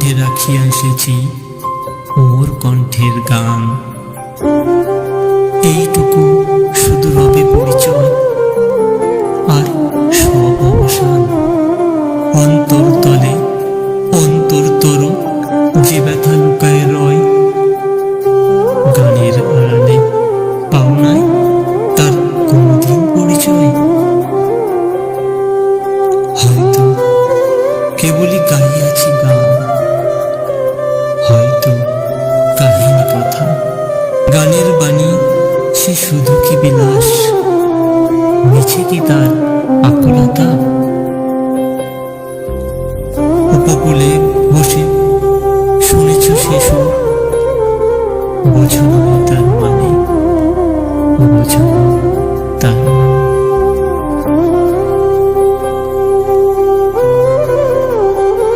কণ্ঠে রাখিয়া এসেছি মোর কণ্ঠের গান। এইটুকু শুধু রবে পরিচয়, আর সব অবসান। অন্তরতলে অন্তরতর যে ব্যথা লুকায় রয়, গানের আড়ালে পাও নাই তার কোনদিন পরিচয়। হয়তো কেবলই গাইয়াছি গান, হয়তো কাহিনী কথা। গানের বাণী সে শুধু কি বিলাস, মিছে কি তার আকুলতা? উপকূলে